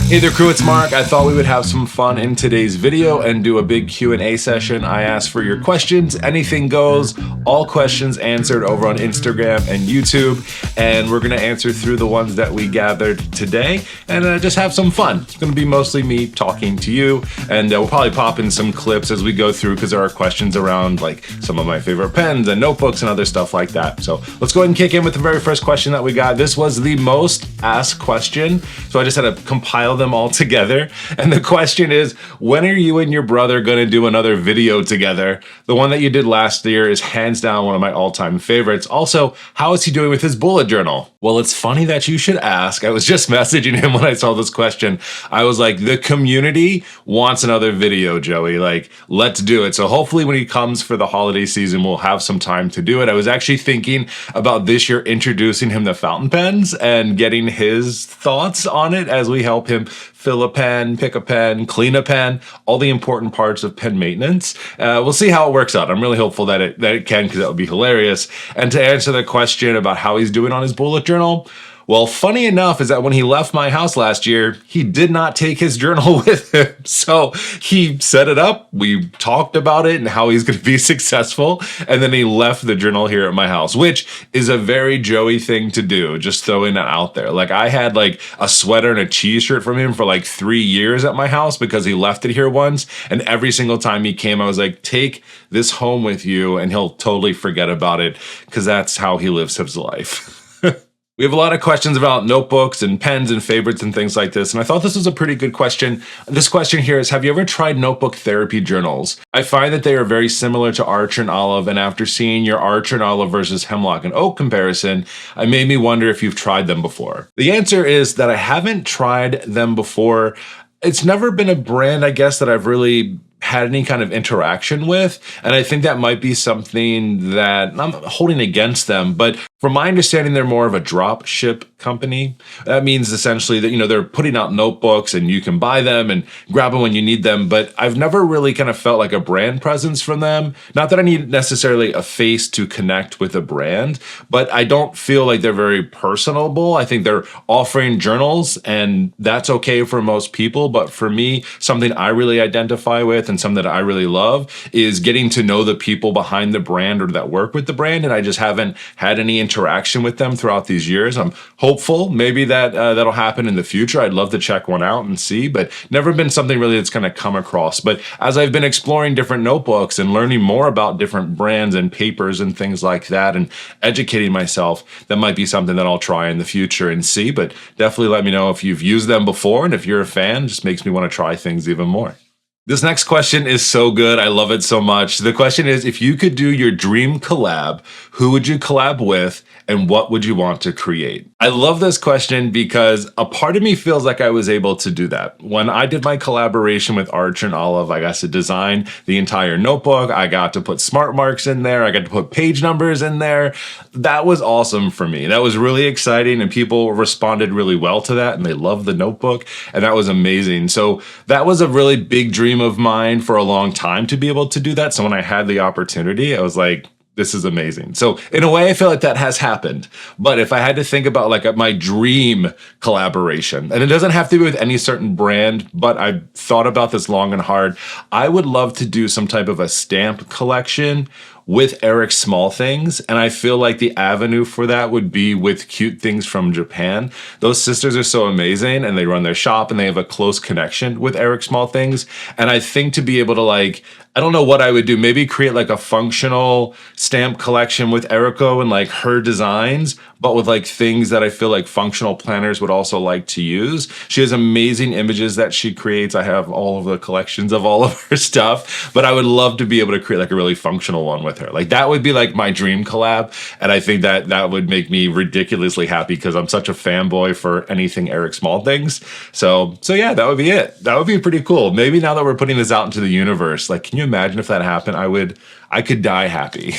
Hey there crew, it's Mark. I thought we would have some fun in today's video and do a big Q&A session. I asked for your questions, anything goes, all questions answered over on Instagram and YouTube, and we're gonna answer through the ones that we gathered today and just have some fun. It's gonna be mostly me talking to you, and we'll probably pop in some clips as we go through because there are questions around like some of my favorite pens and notebooks and other stuff like that. So let's go ahead and kick in with the very first question that we got. This was the most asked question, so I just had to compile them all together. And the question is, when are you and your brother gonna do another video together? The one that you did last year is hands down one of my all-time favorites. Also, how is he doing with his bullet journal? Well, it's funny that you should ask. I was just messaging him when I saw this question. I was like, the community wants another video, Joey. Like, let's do it. So hopefully when he comes for the holiday season, we'll have some time to do it. I was actually thinking about this year introducing him to fountain pens and getting his thoughts on it as we help him fill a pen, pick a pen, clean a pen, all the important parts of pen maintenance. We'll see how it works out. I'm really hopeful that it can, because that would be hilarious. And to answer the question about how he's doing on his bullet journal, well, funny enough is that when he left my house last year, he did not take his journal with him. So he set it up, we talked about it and how he's gonna be successful, and then he left the journal here at my house, which is a very Joey thing to do, just throwing that out there. Like, I had like a sweater and a cheese shirt from him for like 3 years at my house because he left it here once, and every single time he came, I was like, take this home with you, and he'll totally forget about it, because that's how he lives his life. We have a lot of questions about notebooks and pens and favorites and things like this, and I thought this was a pretty good question. This question here is, have you ever tried notebook therapy journals? I find that they are very similar to Archer and Olive, and after seeing your Archer and Olive versus Hemlock and Oak comparison, it made me wonder if you've tried them before. The answer is that I haven't tried them before. It's never been a brand, I guess, that I've really had any kind of interaction with, and I think that might be something that I'm holding against them, but from my understanding, they're more of a drop ship company. That means essentially that, you know, they're putting out notebooks and you can buy them and grab them when you need them, but I've never really kind of felt like a brand presence from them. Not that I need necessarily a face to connect with a brand, but I don't feel like they're very personable. I think they're offering journals, and that's okay for most people, but for me, something I really identify with and something that I really love is getting to know the people behind the brand or that work with the brand, and I just haven't had any interaction with them throughout these years. I'm hopeful maybe that that'll happen in the future. I'd love to check one out and see, but never been something really that's going to come across. But as I've been exploring different notebooks and learning more about different brands and papers and things like that and educating myself, that might be something that I'll try in the future and see. But definitely let me know if you've used them before, and if you're a fan, it just makes me want to try things even more. This next question is so good. I love it so much. The question is, if you could do your dream collab, who would you collab with and what would you want to create? I love this question because a part of me feels like I was able to do that. When I did my collaboration with Archer and Olive, I got to design the entire notebook. I got to put smart marks in there. I got to put page numbers in there. That was awesome for me. That was really exciting, and people responded really well to that, and they loved the notebook, and that was amazing. So that was a really big dream of mine for a long time to be able to do that. So when I had the opportunity, I was like, this is amazing. So in a way, I feel like that has happened. But if I had to think about like my dream collaboration, and it doesn't have to be with any certain brand, but I've thought about this long and hard, I would love to do some type of a stamp collection with Eric Small Things, and I feel like the avenue for that would be with Cute Things from Japan. Those sisters are so amazing, and they run their shop, and they have a close connection with Eric Small Things, and I think to be able to, like, I don't know what I would do, maybe create like a functional stamp collection with Erico and like her designs, but with like things that I feel like functional planners would also like to use. She has amazing images that she creates. I have all of the collections of all of her stuff, but I would love to be able to create like a really functional one with her. Like, that would be like my dream collab, and I think that that would make me ridiculously happy because I'm such a fanboy for anything Eric Small Things. So yeah, that would be it. That would be pretty cool. Maybe now that we're putting this out into the universe, like, can you imagine if that happened? I could die happy.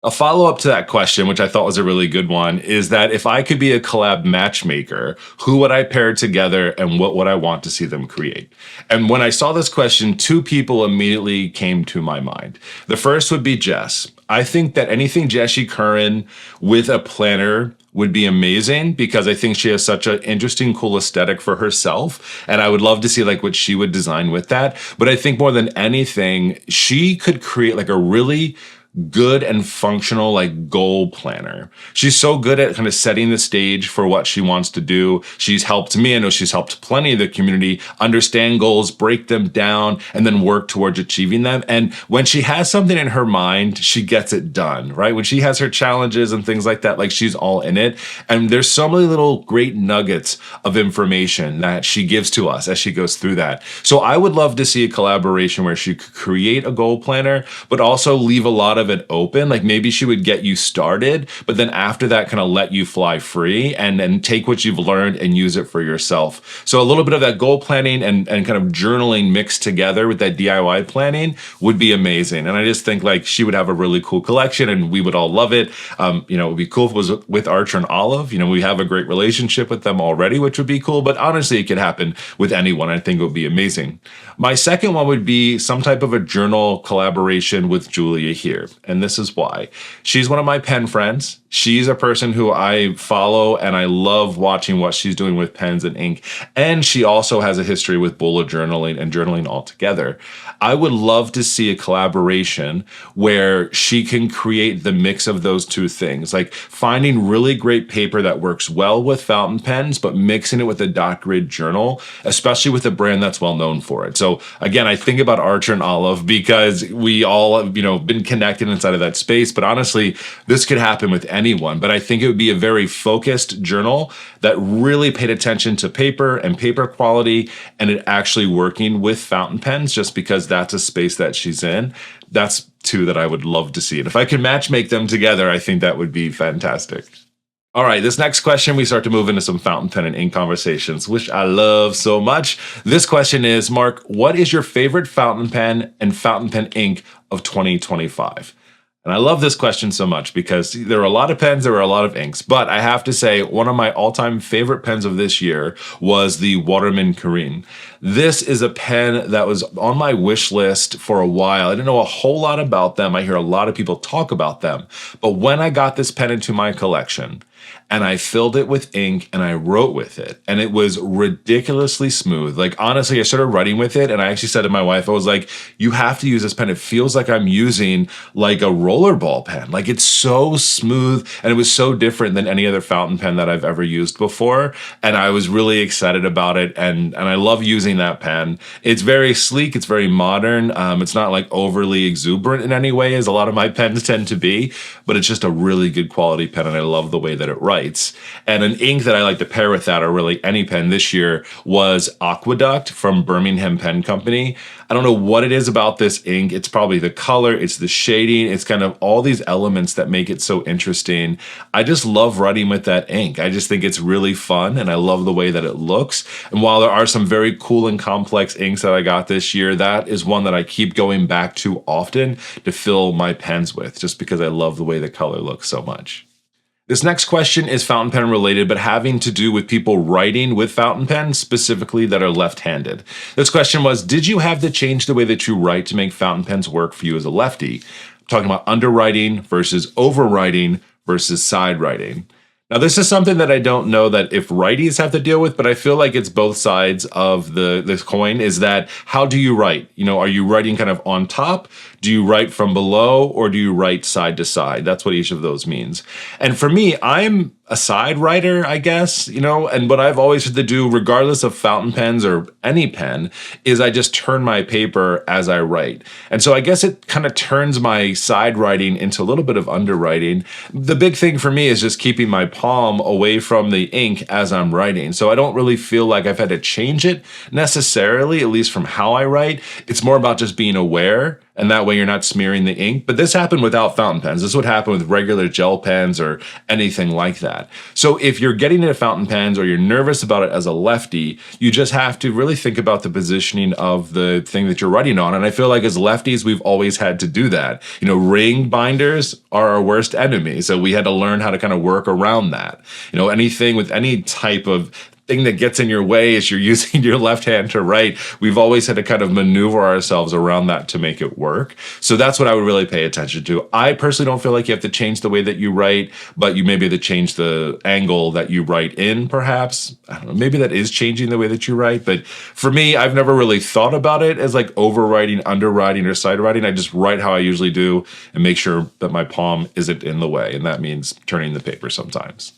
A follow-up to that question, which I thought was a really good one, is that if I could be a collab matchmaker, who would I pair together and what would I want to see them create? And when I saw this question, two people immediately came to my mind. The first would be Jess. I think that anything Jessie Curran with a planner would be amazing because I think she has such an interesting, cool aesthetic for herself. And I would love to see like what she would design with that. But I think more than anything, she could create like a really good and functional like goal planner. She's so good at kind of setting the stage for what she wants to do. She's helped me, I know she's helped plenty of the community understand goals, break them down, and then work towards achieving them. And when she has something in her mind, she gets it done, right? When she has her challenges and things like that, like she's all in it. And there's so many little great nuggets of information that she gives to us as she goes through that. So I would love to see a collaboration where she could create a goal planner, but also leave a lot of it open. Like maybe she would get you started, but then after that kind of let you fly free and then take what you've learned and use it for yourself. So a little bit of that goal planning and kind of journaling mixed together with that DIY planning would be amazing. And I just think like she would have a really cool collection and we would all love it. It would be cool if it was with Archer and Olive. We have a great relationship with them already, which would be cool, but honestly, it could happen with anyone. I think it would be amazing. My second one would be some type of a journal collaboration with Julia here. And this is why. She's one of my pen friends. She's a person who I follow and I love watching what she's doing with pens and ink. And she also has a history with bullet journaling and journaling altogether. I would love to see a collaboration where she can create the mix of those two things, like finding really great paper that works well with fountain pens, but mixing it with a dot grid journal, especially with a brand that's well known for it. So again, I think about Archer and Olive because we all have, been connected inside of that space. But honestly, this could happen with anyone. But I think it would be a very focused journal that really paid attention to paper and paper quality and it actually working with fountain pens, just because that's a space that she's in. That's two that I would love to see. And if I could match make them together, I think that would be fantastic. All right, this next question, we start to move into some fountain pen and ink conversations, which I love so much. This question is, Mark, what is your favorite fountain pen and fountain pen ink of 2025? And I love this question so much because there are a lot of pens, there are a lot of inks, but I have to say one of my all-time favorite pens of this year was the Waterman Carine. This is a pen that was on my wish list for a while. I didn't know a whole lot about them. I hear a lot of people talk about them, but when I got this pen into my collection, and I filled it with ink and I wrote with it. And it was ridiculously smooth. Like, honestly, I started writing with it and I actually said to my wife, I was like, you have to use this pen. It feels like I'm using like a rollerball pen. Like, it's so smooth and it was so different than any other fountain pen that I've ever used before. And I was really excited about it. And I love using that pen. It's very sleek. It's very modern. It's not like overly exuberant in any way as a lot of my pens tend to be, but it's just a really good quality pen. And I love the way that it writes. And an ink that I like to pair with that, or really any pen this year, was Aqueduct from Birmingham Pen Company. I don't know what it is about this ink. It's probably the color, it's the shading, it's kind of all these elements that make it so interesting. I just love writing with that ink. I just think it's really fun and I love the way that it looks. And while there are some very cool and complex inks that I got this year, that is one that I keep going back to often to fill my pens with, just because I love the way the color looks so much. This next question is fountain pen related, but having to do with people writing with fountain pens, specifically that are left-handed. This question was, did you have to change the way that you write to make fountain pens work for you as a lefty? I'm talking about underwriting versus overwriting versus side writing. Now, this is something that I don't know that if righties have to deal with, but I feel like it's both sides of this coin, is that how do you write? Are you writing kind of on top? Do you write from below, or do you write side to side? That's what each of those means. And for me, I'm a side writer, I guess, and what I've always had to do, regardless of fountain pens or any pen, is I just turn my paper as I write. And so I guess it kind of turns my side writing into a little bit of underwriting. The big thing for me is just keeping my palm away from the ink as I'm writing. So I don't really feel like I've had to change it necessarily, at least from how I write. It's more about just being aware, and that way you're not smearing the ink. But this happened without fountain pens. This would happen with regular gel pens or anything like that. So if you're getting into fountain pens or you're nervous about it as a lefty, you just have to really think about the positioning of the thing that you're writing on. And I feel like as lefties, we've always had to do that. Ring binders are our worst enemy. So we had to learn how to kind of work around that. Anything with any type of thing that gets in your way as you're using your left hand to write. We've always had to kind of maneuver ourselves around that to make it work. So that's what I would really pay attention to. I personally don't feel like you have to change the way that you write, but you maybe have to change the angle that you write in, perhaps. I don't know, maybe that is changing the way that you write. But for me, I've never really thought about it as like overwriting, underwriting, or side writing. I just write how I usually do and make sure that my palm isn't in the way. And that means turning the paper sometimes.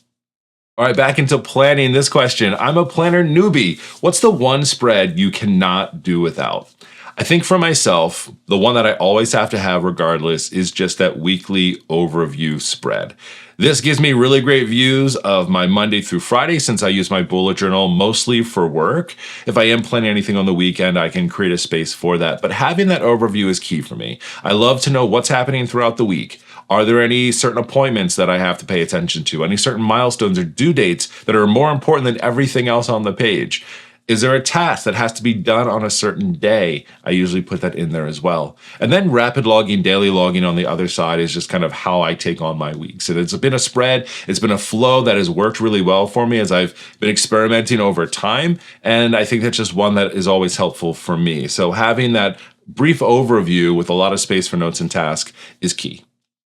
All right, back into planning. This question, I'm a planner newbie. What's the one spread you cannot do without? I think for myself, the one that I always have to have regardless is just that weekly overview spread. This gives me really great views of my Monday through Friday since I use my bullet journal mostly for work. If I am planning anything on the weekend, I can create a space for that. But having that overview is key for me. I love to know what's happening throughout the week. Are there any certain appointments that I have to pay attention to? Any certain milestones or due dates that are more important than everything else on the page? Is there a task that has to be done on a certain day? I usually put that in there as well. And then rapid logging, daily logging on the other side is just kind of how I take on my weeks. And it's been a spread, it's been a flow that has worked really well for me as I've been experimenting over time. And I think that's just one that is always helpful for me. So having that brief overview with a lot of space for notes and tasks is key.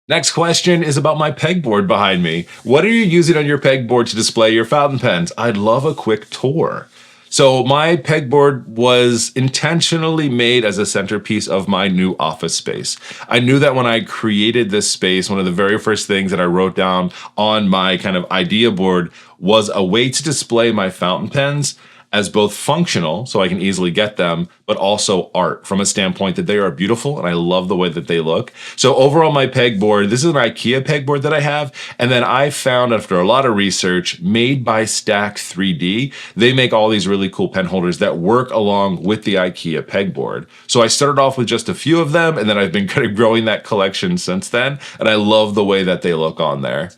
Next question is about my pegboard behind me. What are you using on your pegboard to display your fountain pens? I'd love a quick tour. So my pegboard was intentionally made as a centerpiece of my new office space. I knew that when I created this space, one of the very first things that I wrote down on my kind of idea board was a way to display my fountain pens as both functional, so I can easily get them, but also art from a standpoint that they are beautiful and I love the way that they look. So overall, my pegboard, this is an IKEA pegboard that I have, and then I found after a lot of research, made by Stack 3D, they make all these really cool pen holders that work along with the IKEA pegboard. So I started off with just a few of them, and then I've been kind of growing that collection since then, and I love the way that they look on there.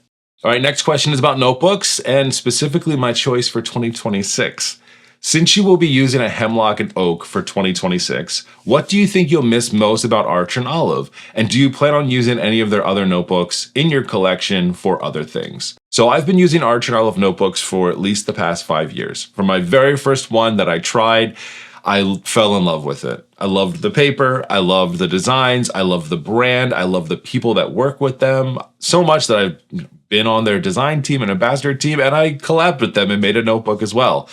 All right, next question is about notebooks, and specifically my choice for 2026. Since you will be using a hemlock and oak for 2026, what do you think you'll miss most about Arch and Olive? And do you plan on using any of their other notebooks in your collection for other things? So I've been using Arch and Olive notebooks for at least the past 5 years. From my very first one that I tried, I fell in love with it. I loved the paper, I loved the designs, I love the brand, I love the people that work with them, so much that I've been on their design team and ambassador team, and I collabed with them and made a notebook as well.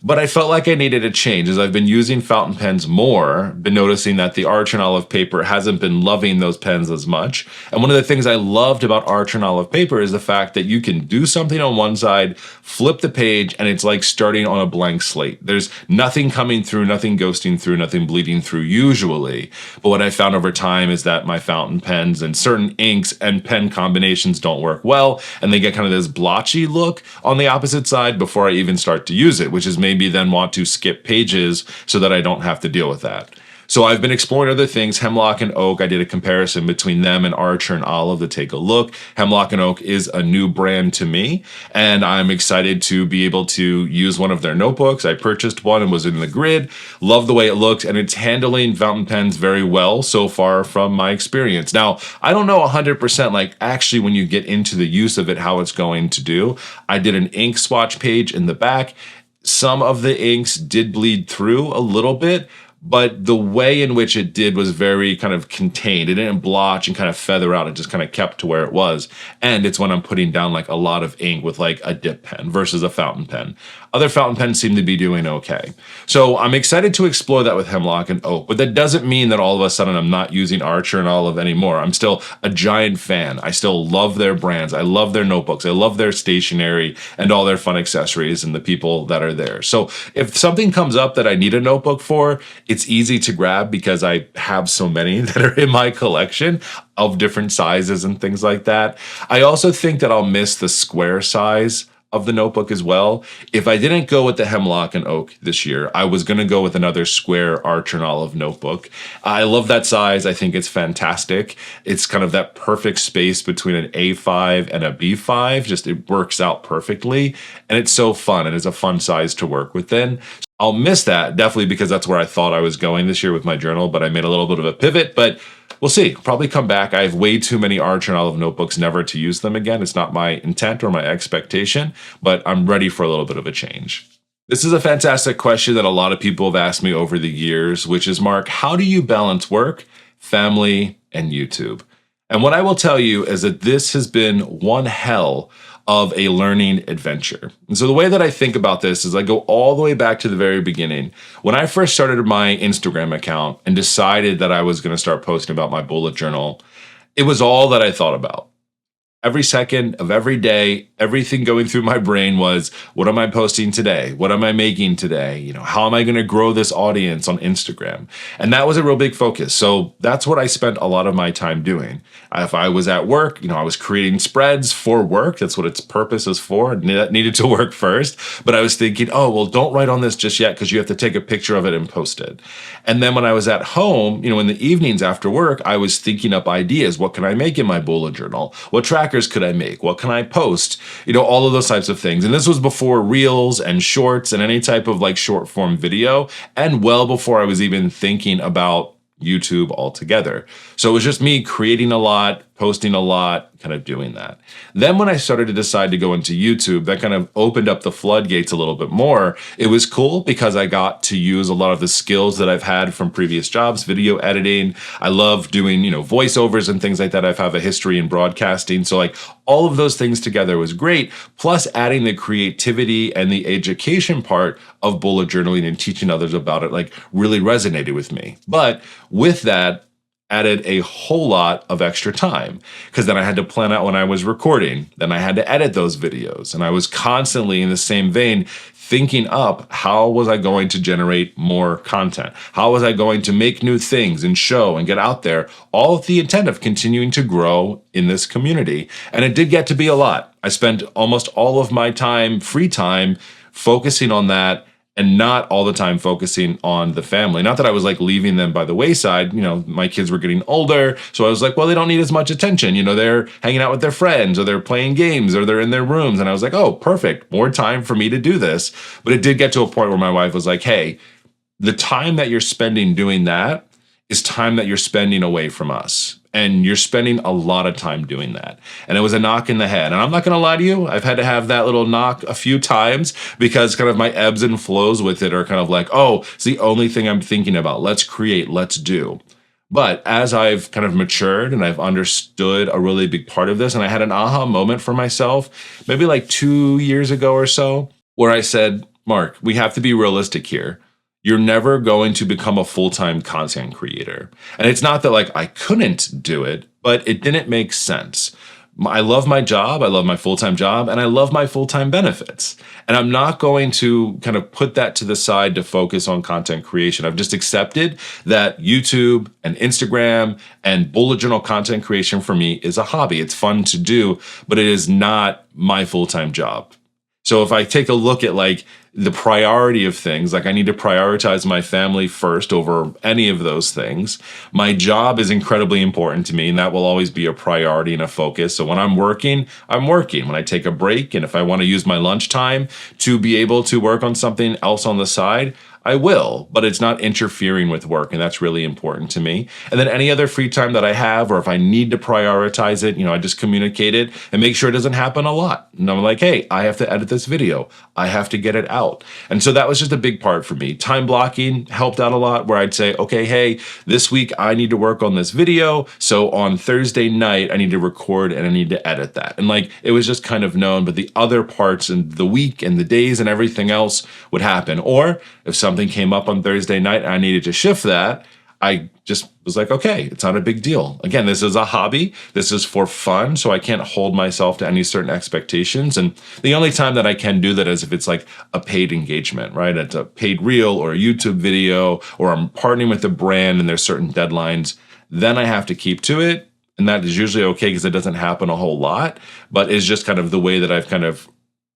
But I felt like I needed a change as I've been using fountain pens more, been noticing that the Arch and Olive paper hasn't been loving those pens as much. And one of the things I loved about Arch and Olive paper is the fact that you can do something on one side, flip the page, and it's like starting on a blank slate. There's nothing coming through, nothing ghosting through, nothing bleeding through usually. But what I found over time is that my fountain pens and certain inks and pen combinations don't work well, and they get kind of this blotchy look on the opposite side before I even start to use it, which is maybe then want to skip pages so that I don't have to deal with that. So I've been exploring other things, Hemlock and Oak. I did a comparison between them and Archer and Olive to take a look. Hemlock and Oak is a new brand to me, and I'm excited to be able to use one of their notebooks. I purchased one and was in the grid. Love the way it looks, and it's handling fountain pens very well so far from my experience. Now, I don't know 100% like actually when you get into the use of it, how it's going to do. I did an ink swatch page in the back. Some of the inks did bleed through a little bit, but the way in which it did was very kind of contained. It didn't blotch and kind of feather out. It just kind of kept to where it was. And it's when I'm putting down like a lot of ink with like a dip pen versus a fountain pen. Other fountain pens seem to be doing okay. So I'm excited to explore that with Hemlock and Oak, but that doesn't mean that all of a sudden I'm not using Archer and Olive anymore. I'm still a giant fan. I still love their brands. I love their notebooks. I love their stationery and all their fun accessories and the people that are there. So if something comes up that I need a notebook for, it's easy to grab because I have so many that are in my collection of different sizes and things like that. I also think that I'll miss the square size of the notebook as well. If I didn't go with the Hemlock and Oak this year, I was going to go with another square Archer and Olive notebook. I love that size. I think it's fantastic. It's kind of that perfect space between an A5 and a B5. Just it works out perfectly. And it's so fun. And it's a fun size to work within. I'll miss that definitely because that's where I thought I was going this year with my journal, but I made a little bit of a pivot, but we'll see. Probably come back. I have way too many Archer and Olive notebooks never to use them again. It's not my intent or my expectation, but I'm ready for a little bit of a change. This is a fantastic question that a lot of people have asked me over the years, which is, Mark, how do you balance work, family, and YouTube? And what I will tell you is that this has been one hell of a learning adventure. And so the way that I think about this is I go all the way back to the very beginning. When I first started my Instagram account and decided that I was going to start posting about my bullet journal, it was all that I thought about. Every second of every day, everything going through my brain was, what am I posting today? What am I making today? How am I going to grow this audience on Instagram? And that was a real big focus. So that's what I spent a lot of my time doing. If I was at work, I was creating spreads for work. That's what its purpose is for. That needed to work first. But I was thinking, oh, well, don't write on this just yet because you have to take a picture of it and post it. And then when I was at home, in the evenings after work, I was thinking up ideas. What can I make in my bullet journal? What trackers could I make? What can I post? All of those types of things. And this was before reels and shorts and any type of short form video, and well before I was even thinking about YouTube altogether. So it was just me creating a lot, posting a lot, kind of doing that. Then when I started to decide to go into YouTube, that kind of opened up the floodgates a little bit more. It was cool because I got to use a lot of the skills that I've had from previous jobs, video editing. I love doing, voiceovers and things like that. I have a history in broadcasting. So all of those things together was great. Plus adding the creativity and the education part of bullet journaling and teaching others about it, really resonated with me. But with that, added a whole lot of extra time because then I had to plan out when I was recording. Then I had to edit those videos. And I was constantly in the same vein thinking up how was I going to generate more content? How was I going to make new things and show and get out there? All with the intent of continuing to grow in this community. And it did get to be a lot. I spent almost all of my time, free time, focusing on that and not all the time focusing on the family. Not that I was leaving them by the wayside. My kids were getting older. So I was well, they don't need as much attention. They're hanging out with their friends or they're playing games or they're in their rooms. And I was oh, perfect. More time for me to do this. But it did get to a point where my wife was hey, the time that you're spending doing that is time that you're spending away from us. And you're spending a lot of time doing that. And it was a knock in the head. And I'm not going to lie to you, I've had to have that little knock a few times because kind of my ebbs and flows with it are kind of oh, it's the only thing I'm thinking about. Let's create, let's do. But as I've kind of matured and I've understood a really big part of this, and I had an aha moment for myself, maybe 2 years ago or so, where I said, Mark, we have to be realistic here. You're never going to become a full-time content creator. And it's not that I couldn't do it, but it didn't make sense. I love my job, I love my full-time job, and I love my full-time benefits. And I'm not going to kind of put that to the side to focus on content creation. I've just accepted that YouTube and Instagram and bullet journal content creation for me is a hobby. It's fun to do, but it is not my full-time job. So if I take a look at the priority of things, I need to prioritize my family first over any of those things. My job is incredibly important to me, and that will always be a priority and a focus. So when I'm working, I'm working. When I take a break, and if I want to use my lunchtime to be able to work on something else on the side, I will, but it's not interfering with work, and that's really important to me. And then any other free time that I have, or if I need to prioritize it, I just communicate it and make sure it doesn't happen a lot. And I'm hey, I have to edit this video. I have to get it out. And so that was just a big part for me. Time blocking helped out a lot, where I'd say, okay, hey, this week I need to work on this video. So on Thursday night, I need to record and I need to edit that. And it was just kind of known, but the other parts and the week and the days and everything else would happen. Or if something came up on Thursday night and I needed to shift that, I just was okay, it's not a big deal. Again, this is a hobby. This is for fun, so I can't hold myself to any certain expectations. And the only time that I can do that is if it's a paid engagement, right? It's a paid reel or a YouTube video, or I'm partnering with a brand and there's certain deadlines. Then I have to keep to it. And that is usually okay because it doesn't happen a whole lot, but it's just kind of the way that I've kind of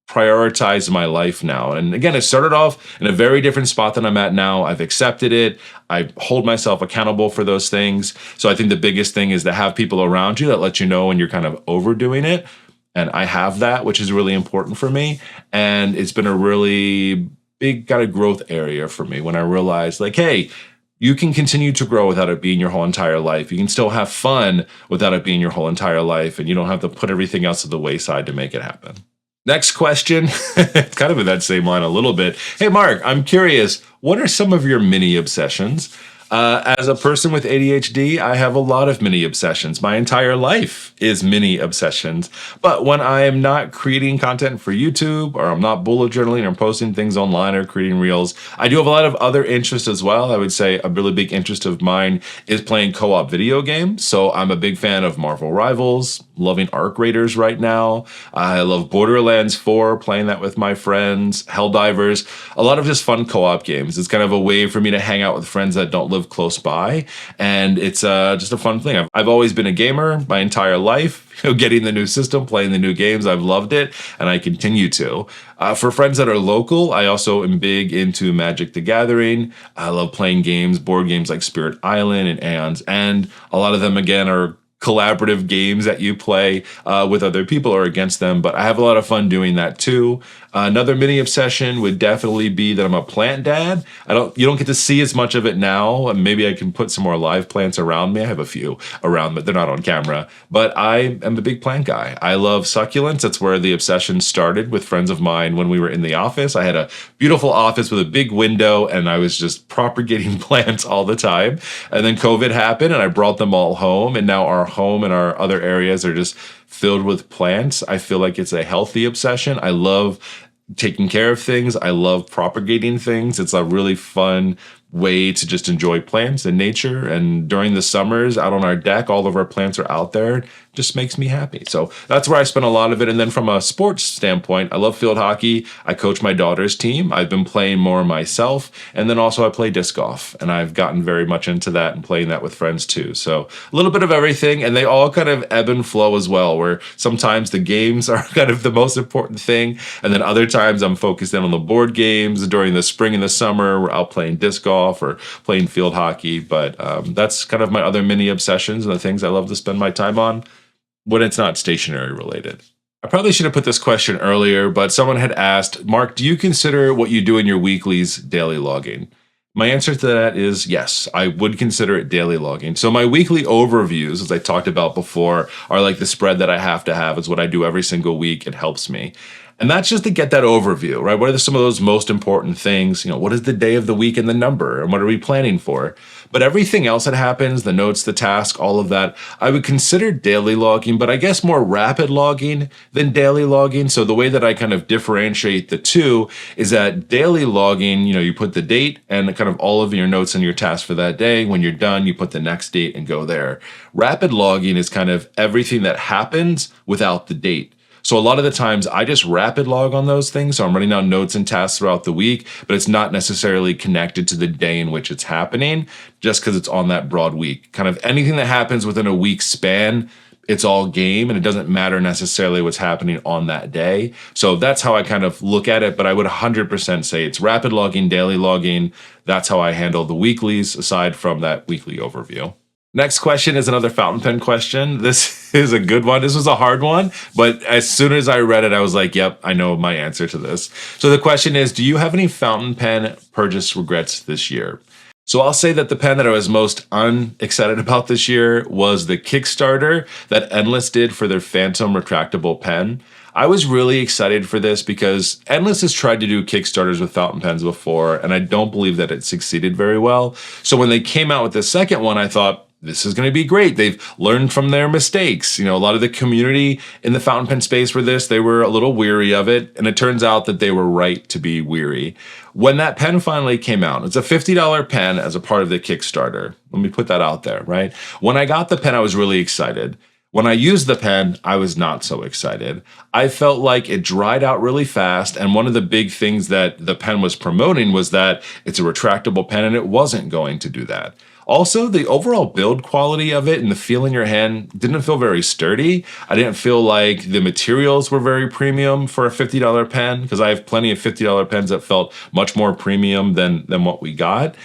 prioritize my life now. And again, it started off in a very different spot than I'm at now. I've accepted it. I hold myself accountable for those things. So I think the biggest thing is to have people around you that let you know when you're kind of overdoing it. And I have that, which is really important for me. And it's been a really big kind of growth area for me when I realized hey, you can continue to grow without it being your whole entire life. You can still have fun without it being your whole entire life. And you don't have to put everything else to the wayside to make it happen. Next question, it's kind of in that same line a little bit. Hey, Mark, I'm curious, what are some of your mini obsessions? As a person with ADHD, I have a lot of mini obsessions. My entire life is mini obsessions. But when I am not creating content for YouTube, or I'm not bullet journaling or posting things online or creating reels, I do have a lot of other interests as well. I would say a really big interest of mine is playing co-op video games. So I'm a big fan of Marvel Rivals, loving Arc Raiders right now. I love Borderlands 4, playing that with my friends, Helldivers, a lot of just fun co-op games. It's kind of a way for me to hang out with friends that don't live close by, and it's just a fun thing. I've always been a gamer my entire life. Getting the new system, playing the new games, I've loved it, and I continue to. For friends that are local, I also am big into Magic the Gathering. I love playing games, board games like Spirit Island and Aeon's End. A lot of them, again, are collaborative games that you play with other people or against them, but I have a lot of fun doing that too. Another mini obsession would definitely be that I'm a plant dad. You don't get to see as much of it now. Maybe I can put some more live plants around me. I have a few around, but they're not on camera. But I am a big plant guy. I love succulents. That's where the obsession started with friends of mine when we were in the office. I had a beautiful office with a big window, and I was just propagating plants all the time. And then COVID happened, and I brought them all home, and now our home and our other areas are just filled with plants. I feel like it's a healthy obsession. I love taking care of things. I love propagating things. It's a really fun way to just enjoy plants and nature. And during the summers out on our deck, all of our plants are out there. Just makes me happy. So that's where I spend a lot of it. And then from a sports standpoint, I love field hockey. I coach my daughter's team. I've been playing more myself. And then also I play disc golf, and I've gotten very much into that and playing that with friends too. So a little bit of everything, and they all kind of ebb and flow as well, where sometimes the games are kind of the most important thing. And then other times I'm focused in on the board games. During the spring and the summer, we're out playing disc golf or playing field hockey. But that's kind of my other mini obsessions and the things I love to spend my time on when it's not stationery related. I probably should have put this question earlier, but someone had asked, Mark, do you consider what you do in your weeklies daily logging? My answer to that is yes, I would consider it daily logging. So my weekly overviews, as I talked about before, are like the spread that I have to have. It's what I do every single week. It helps me. And that's just to get that overview, right? What are some of those most important things? What is the day of the week and the number, and what are we planning for? But everything else that happens, the notes, the task, all of that, I would consider daily logging, but I guess more rapid logging than daily logging. So the way that I kind of differentiate the two is that daily logging, you put the date and kind of all of your notes and your tasks for that day. When you're done, you put the next date and go there. Rapid logging is kind of everything that happens without the date. So a lot of the times I just rapid log on those things. So I'm writing down notes and tasks throughout the week, but it's not necessarily connected to the day in which it's happening, just because it's on that broad week. Kind of anything that happens within a week span, it's all game, and it doesn't matter necessarily what's happening on that day. So that's how I kind of look at it, but I would 100% say it's rapid logging, daily logging. That's how I handle the weeklies, aside from that weekly overview. Next question is another fountain pen question. This is a good one. This was a hard one, but as soon as I read it, I was like, yep, I know my answer to this. So the question is, do you have any fountain pen purchase regrets this year? So I'll say that the pen that I was most unexcited about this year was the Kickstarter that Endless did for their Phantom retractable pen. I was really excited for this because Endless has tried to do Kickstarters with fountain pens before, and I don't believe that it succeeded very well. So when they came out with the second one, I thought, this is going to be great. They've learned from their mistakes. A lot of the community in the fountain pen space for this, they were a little weary of it, and it turns out that they were right to be weary. When that pen finally came out, it's a $50 pen as a part of the Kickstarter. Let me put that out there, right? When I got the pen, I was really excited. When I used the pen, I was not so excited. I felt like it dried out really fast, and one of the big things that the pen was promoting was that it's a retractable pen, and it wasn't going to do that. Also, the overall build quality of it and the feel in your hand didn't feel very sturdy. I didn't feel like the materials were very premium for a $50 pen, because I have plenty of $50 pens that felt much more premium than what we got.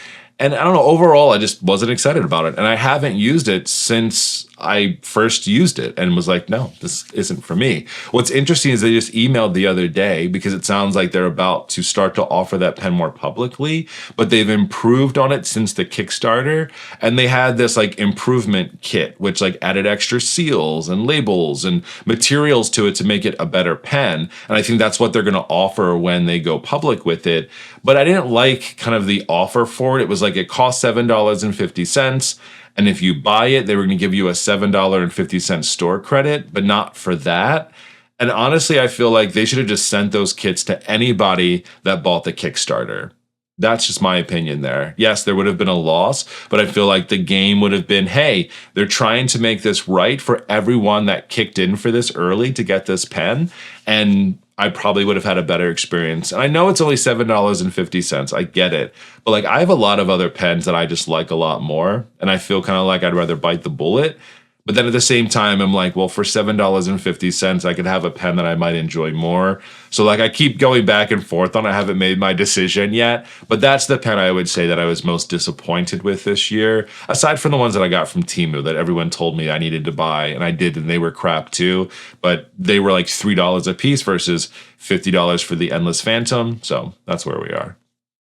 And I don't know, overall, I just wasn't excited about it. And I haven't used it since I first used it and was like, no, this isn't for me. What's interesting is they just emailed the other day because it sounds like they're about to start to offer that pen more publicly, but they've improved on it since the Kickstarter. And they had this like improvement kit, which like added extra seals and labels and materials to it to make it a better pen. And I think that's what they're going to offer when they go public with it. But I didn't like kind of the offer for it. It was like it cost $7.50. And if you buy it, they were going to give you a $7.50 store credit, but not for that. And honestly, I feel like they should have just sent those kits to anybody that bought the Kickstarter. That's just my opinion there. Yes, there would have been a loss, but I feel like the game would have been, hey, they're trying to make this right for everyone that kicked in for this early to get this pen. And I probably would have had a better experience. And I know it's only $7.50. I get it. But like I have a lot of other pens that I just like a lot more. And I feel kind of like I'd rather bite the bullet. But then at the same time, I'm like, well, for $7.50, I could have a pen that I might enjoy more. So like I keep going back and forth on it. I haven't made my decision yet. But that's the pen I would say that I was most disappointed with this year. Aside from the ones that I got from Temu that everyone told me I needed to buy. And I did, and they were crap too. But they were like $3 a piece versus $50 for the Endless Phantom. So that's where we are.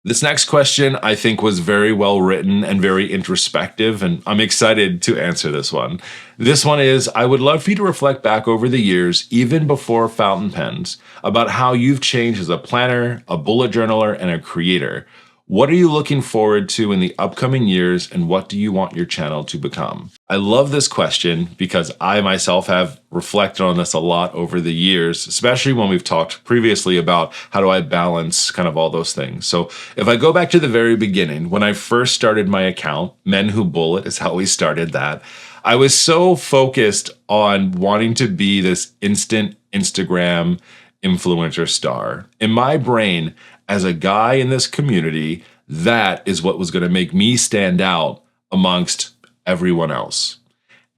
This next question I think was very well written and very introspective, and I'm excited to answer this one. This one is, I would love for you to reflect back over the years, even before fountain pens, about how you've changed as a planner, a bullet journaler, and a creator. What are you looking forward to in the upcoming years, and what do you want your channel to become? I love this question because I myself have reflected on this a lot over the years, especially when we've talked previously about how do I balance kind of all those things. So if I go back to the very beginning, when I first started my account, Men Who Bullet is how we started that, I was so focused on wanting to be this instant Instagram influencer star. In my brain, as a guy in this community, that is what was going to make me stand out amongst everyone else.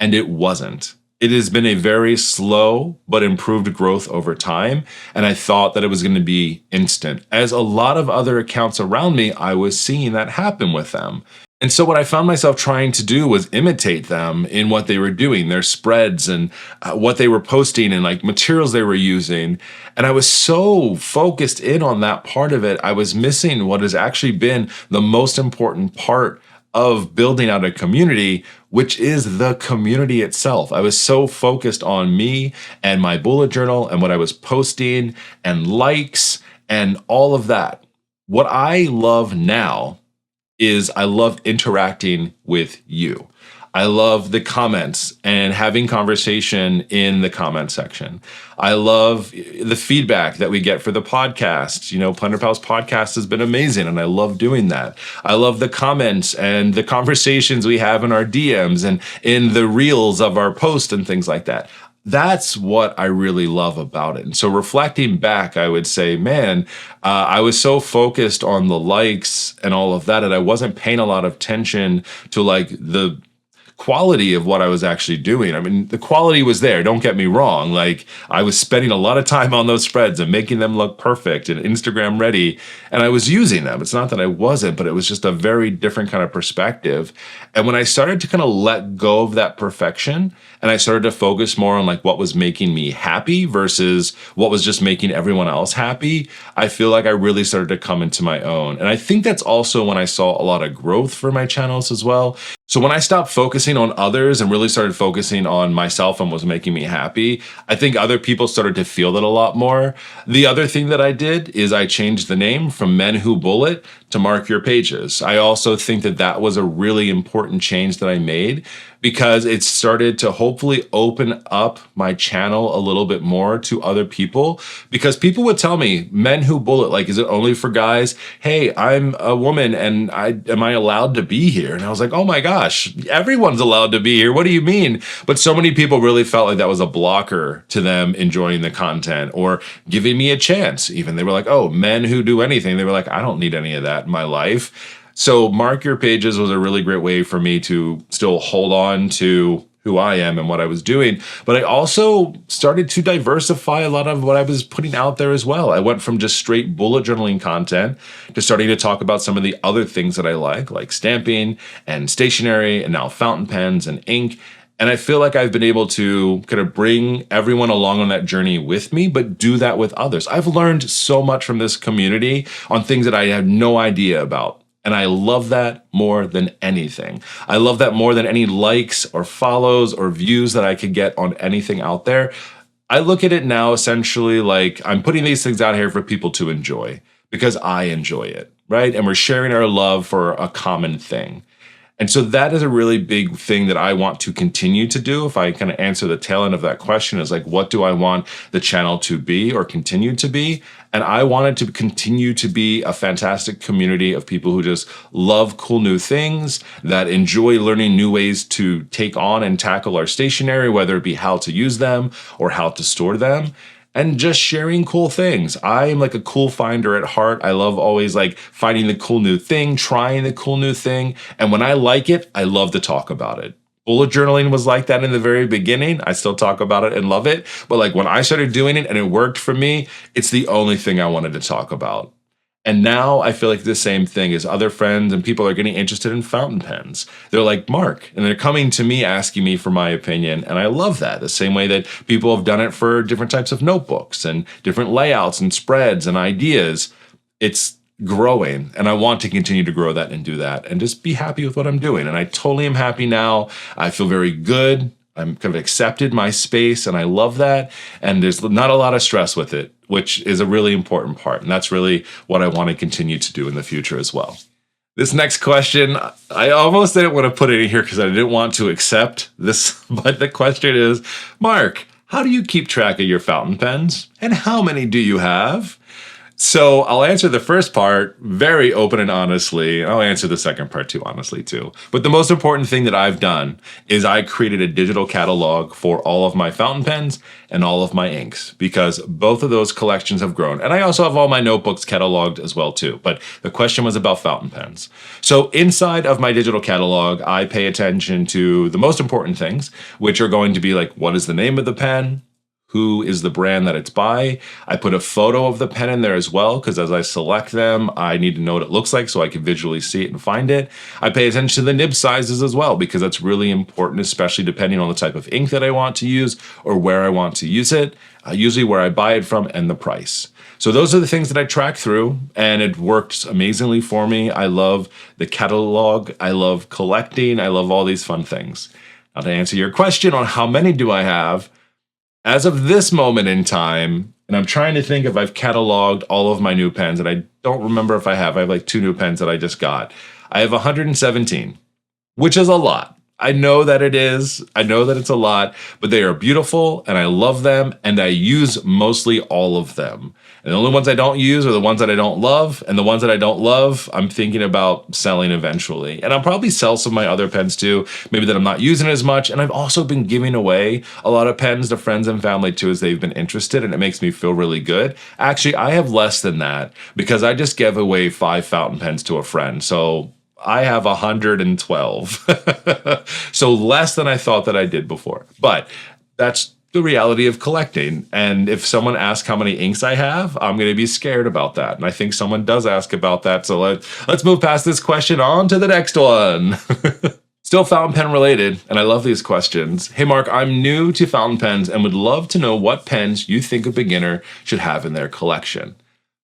And it wasn't. It has been a very slow but improved growth over time. And I thought that it was going to be instant. As a lot of other accounts around me, I was seeing that happen with them. And so what I found myself trying to do was imitate them in what they were doing, their spreads and what they were posting and like materials they were using. And I was so focused in on that part of it, I was missing what has actually been the most important part of building out a community, which is the community itself. I was so focused on me and my bullet journal and what I was posting and likes and all of that. What I love now is I love interacting with you. I love the comments and having conversation in the comment section. I love the feedback that we get for the podcast. You know, Planner Pals podcast has been amazing and I love doing that. I love the comments and the conversations we have in our DMs and in the reels of our posts and things like that. That's what I really love about it. And so reflecting back, I would say, man, I was so focused on the likes and all of that, and I wasn't paying a lot of attention to like the quality of what I was actually doing. I mean, the quality was there, don't get me wrong. Like I was spending a lot of time on those spreads and making them look perfect and Instagram ready, and I was using them. It's not that I wasn't, but it was just a very different kind of perspective. And when I started to kind of let go of that perfection and I started to focus more on like what was making me happy versus what was just making everyone else happy, I feel like I really started to come into my own. And I think that's also when I saw a lot of growth for my channels as well. So when I stopped focusing on others and really started focusing on myself and what was making me happy, I think other people started to feel that a lot more. The other thing that I did is I changed the name from Men Who Bullet to Mark Your Pages. I also think that that was a really important change that I made because it started to hopefully open up my channel a little bit more to other people, because people would tell me, Men Who Bullet, like, is it only for guys? Hey, I'm a woman and am I allowed to be here? And I was like, oh my gosh, everyone's allowed to be here. What do you mean? But so many people really felt like that was a blocker to them enjoying the content or giving me a chance. Even they were like, oh, men who do anything. They were like, I don't need any of that in my life. So Mark Your Pages was a really great way for me to still hold on to who I am and what I was doing. But I also started to diversify a lot of what I was putting out there as well. I went from just straight bullet journaling content to starting to talk about some of the other things that I like stamping and stationery and now fountain pens and ink. And I feel like I've been able to kind of bring everyone along on that journey with me, but do that with others. I've learned so much from this community on things that I had no idea about. And I love that more than anything. I love that more than any likes or follows or views that I could get on anything out there. I look at it now essentially like I'm putting these things out here for people to enjoy because I enjoy it, right? And we're sharing our love for a common thing. And so that is a really big thing that I want to continue to do. If I kind of answer the tail end of that question is like, what do I want the channel to be or continue to be? And I want it to continue to be a fantastic community of people who just love cool new things, that enjoy learning new ways to take on and tackle our stationery, whether it be how to use them or how to store them. And just sharing cool things. I am like a cool finder at heart. I love always like finding the cool new thing, trying the cool new thing. And when I like it, I love to talk about it. Bullet journaling was like that in the very beginning. I still talk about it and love it. But like when I started doing it and it worked for me, it's the only thing I wanted to talk about. And now I feel like the same thing is other friends and people are getting interested in fountain pens. They're like, Mark, and they're coming to me asking me for my opinion. And I love that. The same way that people have done it for different types of notebooks and different layouts and spreads and ideas. It's growing. And I want to continue to grow that and do that and just be happy with what I'm doing. And I totally am happy now. I feel very good. I'm kind of accepted my space and I love that. And there's not a lot of stress with it, which is a really important part. And that's really what I want to continue to do in the future as well. This next question, I almost didn't want to put it in here because I didn't want to accept this, but the question is, Mark, how do you keep track of your fountain pens and how many do you have? So I'll answer the first part very open and honestly. I'll answer the second part too, honestly too. But the most important thing that I've done is I created a digital catalog for all of my fountain pens and all of my inks because both of those collections have grown. And I also have all my notebooks cataloged as well too. But the question was about fountain pens. So inside of my digital catalog, I pay attention to the most important things, which are going to be like, what is the name of the pen? Who is the brand that it's by? I put a photo of the pen in there as well, because as I select them, I need to know what it looks like so I can visually see it and find it. I pay attention to the nib sizes as well, because that's really important, especially depending on the type of ink that I want to use or where I want to use it, usually where I buy it from and the price. So those are the things that I track through, and it works amazingly for me. I love the catalog. I love collecting. I love all these fun things. Now to answer your question on how many do I have, as of this moment in time, and I'm trying to think if I've cataloged all of my new pens, and I don't remember if I have. I have like 2 new pens that I just got. I have 117, which is a lot. I know that it is. I know that it's a lot, but they are beautiful and I love them and I use mostly all of them. And the only ones I don't use are the ones that I don't love, and the ones that I don't love, I'm thinking about selling eventually. And I'll probably sell some of my other pens too, maybe that I'm not using as much. And I've also been giving away a lot of pens to friends and family too as they've been interested, and it makes me feel really good. Actually, I have less than that because I just gave away 5 fountain pens to a friend. So I have 112. So less than I thought that I did before. But that's the reality of collecting. And if someone asks how many inks I have, I'm going to be scared about that. And I think someone does ask about that. So let's move past this question on to the next one. Still fountain pen related, and I love these questions. Hey Mark, I'm new to fountain pens and would love to know what pens you think a beginner should have in their collection.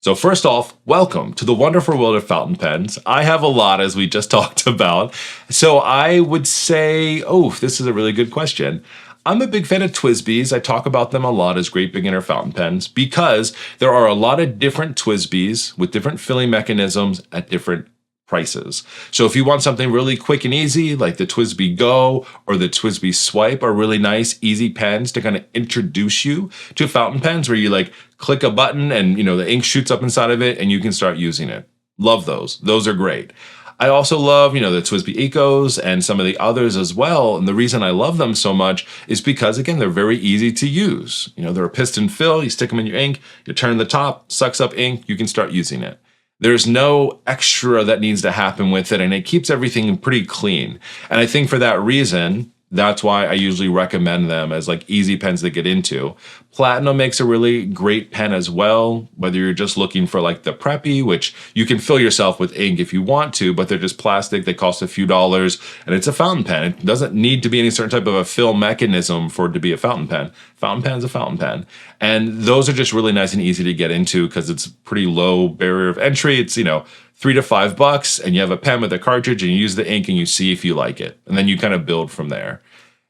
So first off, welcome to the wonderful world of fountain pens. I have a lot, as we just talked about. So I would say, this is a really good question. I'm a big fan of TWSBIs. I talk about them a lot as great beginner fountain pens because there are a lot of different TWSBIs with different filling mechanisms at different prices. So if you want something really quick and easy, like the TWSBI Go or the TWSBI Swipe are really nice, easy pens to kind of introduce you to fountain pens where you like click a button and the ink shoots up inside of it and you can start using it. Love those. Those are great. I also love, the TWSBI Ecos and some of the others as well. And the reason I love them so much is because, again, they're very easy to use. They're a piston fill. You stick them in your ink, you turn the top, sucks up ink, you can start using it. There's no extra that needs to happen with it, and it keeps everything pretty clean. And I think for that reason, That's why I usually recommend them as like easy pens to get into. Platinum makes a really great pen as well, whether you're just looking for like the preppy, which you can fill yourself with ink if you want to, but they're just plastic, they cost a few dollars, and it's a fountain pen. It doesn't need to be any certain type of a fill mechanism for it to be a fountain pen. Fountain pen is a fountain pen. And those are just really nice and easy to get into because it's pretty low barrier of entry. It's, $3 to $5, and you have a pen with a cartridge and you use the ink and you see if you like it. And then you kind of build from there.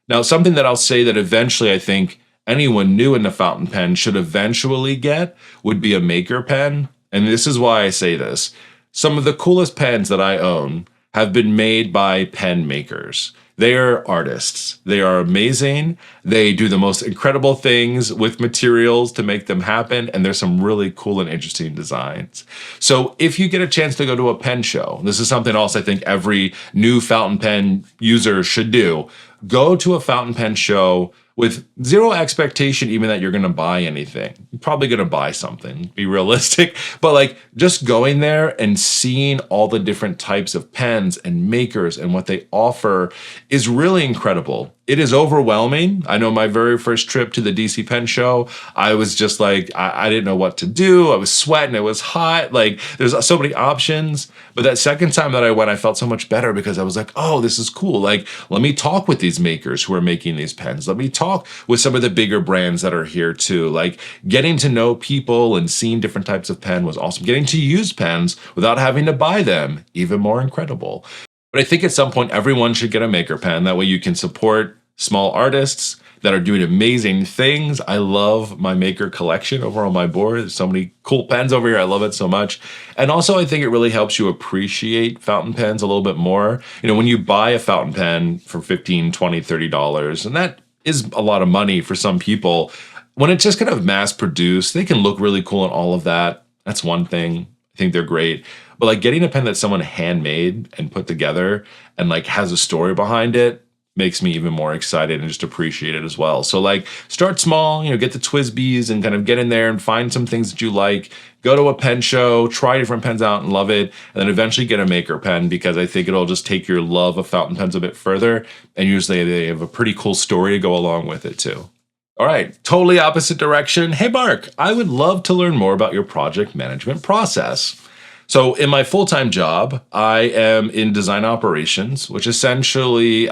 Now, something that I'll say that eventually I think anyone new in the fountain pen should eventually get would be a maker pen. And this is why I say this. Some of the coolest pens that I own have been made by pen makers. They are artists. They are amazing. They do the most incredible things with materials to make them happen. And there's some really cool and interesting designs. So if you get a chance to go to a pen show, this is something else I think every new fountain pen user should do. Go to a fountain pen show with zero expectation even that you're going to buy anything. You're probably going to buy something, be realistic. But like just going there and seeing all the different types of pens and makers and what they offer is really incredible. It is overwhelming. I know my very first trip to the DC Pen Show, I was just like, I didn't know what to do. I was sweating. It was hot. Like there's so many options. But that second time that I went, I felt so much better because I was like, oh, this is cool. Like, let me talk with these makers who are making these pens. Let me talk with some of the bigger brands that are here too. Like getting to know people and seeing different types of pen was awesome. Getting to use pens without having to buy them, even more incredible. But I think at some point, everyone should get a maker pen. That way you can support small artists that are doing amazing things. I love my maker collection over on my board. There's so many cool pens over here. I love it so much. And also, I think it really helps you appreciate fountain pens a little bit more. When you buy a fountain pen for $15, $20, $30, and that is a lot of money for some people, when it's just kind of mass produced, they can look really cool and all of that. That's one thing. I think they're great. But like getting a pen that someone handmade and put together and like has a story behind it makes me even more excited and just appreciate it as well. So like start small, get the Twisbees and kind of get in there and find some things that you like. Go to a pen show, try different pens out and love it, and then eventually get a maker pen because I think it'll just take your love of fountain pens a bit further. And usually they have a pretty cool story to go along with it too. All right, totally opposite direction. Hey, Mark, I would love to learn more about your project management process. So in my full-time job, I am in design operations, which essentially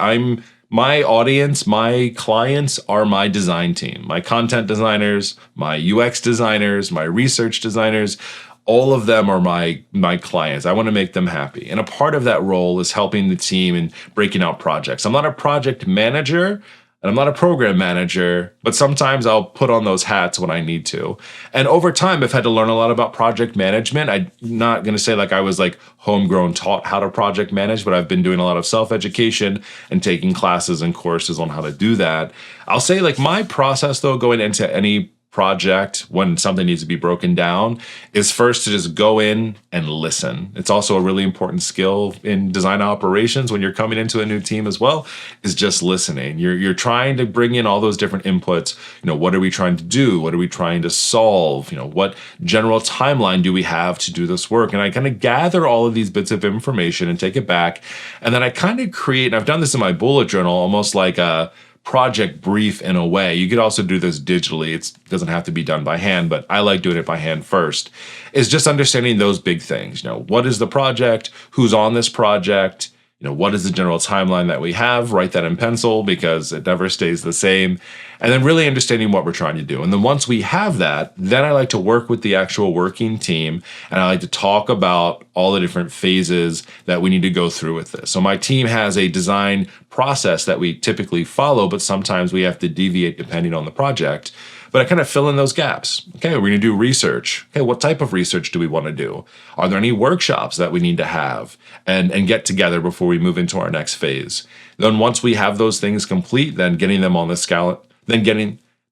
my audience, my clients are my design team, my content designers, my UX designers, my research designers. All of them are my clients. I want to make them happy. And a part of that role is helping the team and breaking out projects. I'm not a project manager, and I'm not a program manager, but sometimes I'll put on those hats when I need to. And over time, I've had to learn a lot about project management. I'm not going to say like I was like homegrown taught how to project manage, but I've been doing a lot of self-education and taking classes and courses on how to do that. I'll say like my process though, going into any project when something needs to be broken down is first to just go in and listen. It's also a really important skill in design operations when you're coming into a new team as well, is just listening. You're trying to bring in all those different inputs. What are we trying to do? What are we trying to solve? What general timeline do we have to do this work? And I kind of gather all of these bits of information and take it back. And then I kind of create, and I've done this in my bullet journal, almost like a project brief in a way. You could also do this digitally. It doesn't have to be done by hand, but I like doing it by hand first. Is just understanding those big things. What is the project? Who's on this project? What is the general timeline that we have? Write that in pencil because it never stays the same. And then really understanding what we're trying to do. And then once we have that, then I like to work with the actual working team and I like to talk about all the different phases that we need to go through with this. So my team has a design process that we typically follow, but sometimes we have to deviate depending on the project. But I kind of fill in those gaps. Okay, we're going to do research. Okay, what type of research do we want to do? Are there any workshops that we need to have and get together before we move into our next phase? Then once we have those things complete, then getting them on the scale,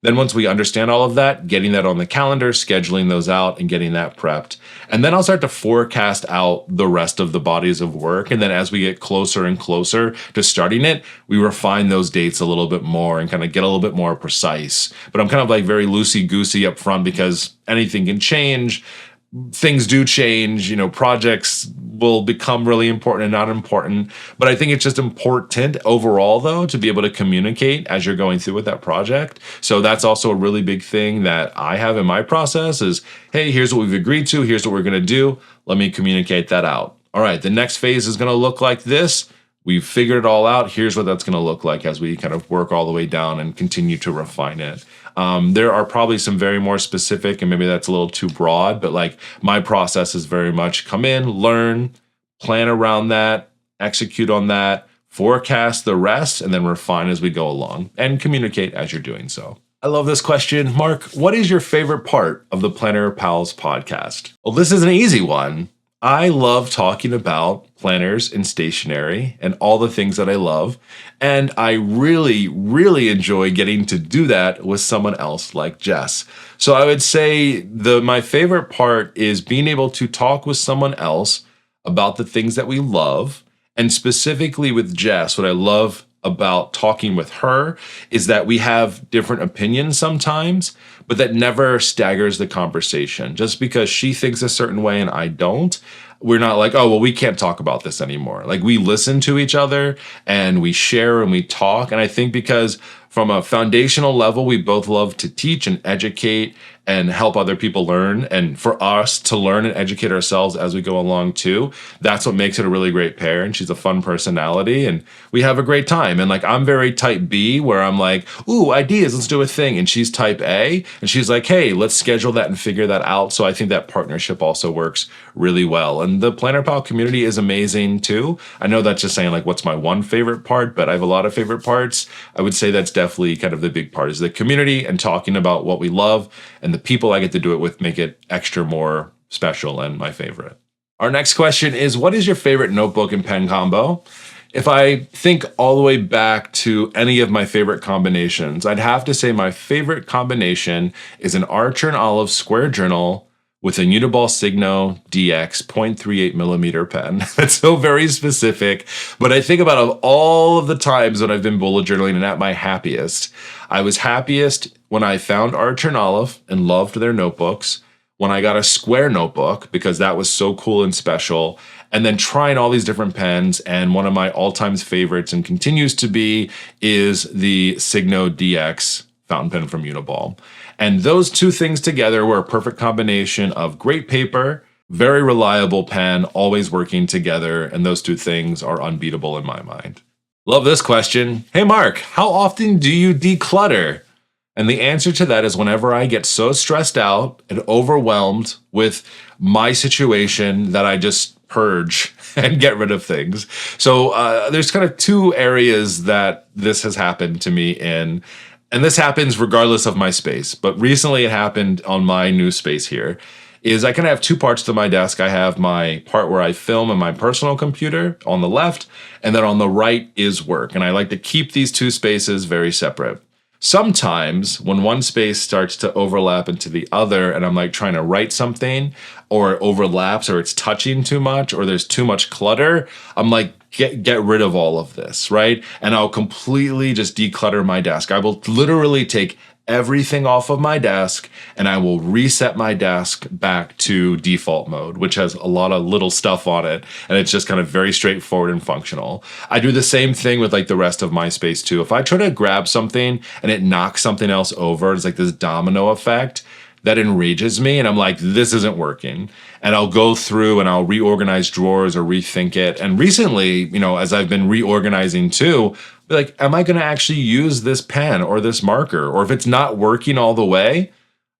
then once we understand all of that, getting that on the calendar, scheduling those out and getting that prepped. And then I'll start to forecast out the rest of the bodies of work. And then as we get closer and closer to starting it, we refine those dates a little bit more and kind of get a little bit more precise. But I'm kind of like very loosey-goosey up front because anything can change. things do change, projects will become really important and not important. But I think it's just important overall, though, to be able to communicate as you're going through with that project. So that's also a really big thing that I have in my process is, hey, here's what we've agreed to. Here's what we're going to do. Let me communicate that out. All right, the next phase is going to look like this. We've figured it all out. Here's what that's going to look like as we kind of work all the way down and continue to refine it. There are probably some very more specific, and maybe that's a little too broad, but like my process is very much come in, learn, plan around that, execute on that, forecast the rest, and then refine as we go along and communicate as you're doing so. I love this question. Mark, what is your favorite part of the Planner Pals podcast? Well, this is an easy one. I love talking about planners and stationery and all the things that I love. And I really, really enjoy getting to do that with someone else like Jess. So I would say my favorite part is being able to talk with someone else about the things that we love. And specifically with Jess, what I love about talking with her is that we have different opinions sometimes, but that never staggers the conversation. Just because she thinks a certain way and I don't, we're not like, oh, well, we can't talk about this anymore. Like we listen to each other and we share and we talk. And I think because from a foundational level, we both love to teach and educate and help other people learn. And for us to learn and educate ourselves as we go along too, that's what makes it a really great pair. And she's a fun personality and we have a great time. And like, I'm very type B where I'm like, ooh, ideas, let's do a thing. And she's type A and she's like, hey, let's schedule that and figure that out. So I think that partnership also works really well. And the Planner Pal community is amazing too. I know that's just saying like, what's my one favorite part, but I have a lot of favorite parts. I would say that's definitely kind of the big part is the community and talking about what we love, and the people I get to do it with make it extra more special and my favorite. Our next question is, what is your favorite notebook and pen combo? If I think all the way back to any of my favorite combinations, I'd have to say my favorite combination is an Archer and Olive square journal with a Uniball Signo DX 0.38 millimeter pen. That's so very specific, but I think about all of the times when I've been bullet journaling and at my happiest. I was happiest when I found Archer and Olive and loved their notebooks, when I got a square notebook because that was so cool and special, and then trying all these different pens. And one of my all-time favorites and continues to be is the Signo DX fountain pen from Uniball. And those two things together were a perfect combination of great paper, very reliable pen, always working together, and those two things are unbeatable in my mind. Love this question. Hey Mark, how often do you declutter? And the answer to that is whenever I get so stressed out and overwhelmed with my situation that I just purge and get rid of things. So there's kind of two areas that this has happened to me in. And this happens regardless of my space, but recently it happened on my new space here, is I kind of have two parts to my desk. I have my part where I film on my personal computer on the left, and then on the right is work. And I like to keep these two spaces very separate. Sometimes when one space starts to overlap into the other and I'm like trying to write something or it overlaps or it's touching too much or there's too much clutter, I'm like, get rid of all of this, right? And I'll completely just declutter my desk. I will literally take everything off of my desk and I will reset my desk back to default mode, which has a lot of little stuff on it. And it's just kind of very straightforward and functional. I do the same thing with like the rest of my space too. If I try to grab something and it knocks something else over, it's like this domino effect that enrages me. And I'm like, this isn't working. And I'll go through and I'll reorganize drawers or rethink it. And recently, as I've been reorganizing too, be like, am I going to actually use this pen or this marker? Or if it's not working all the way,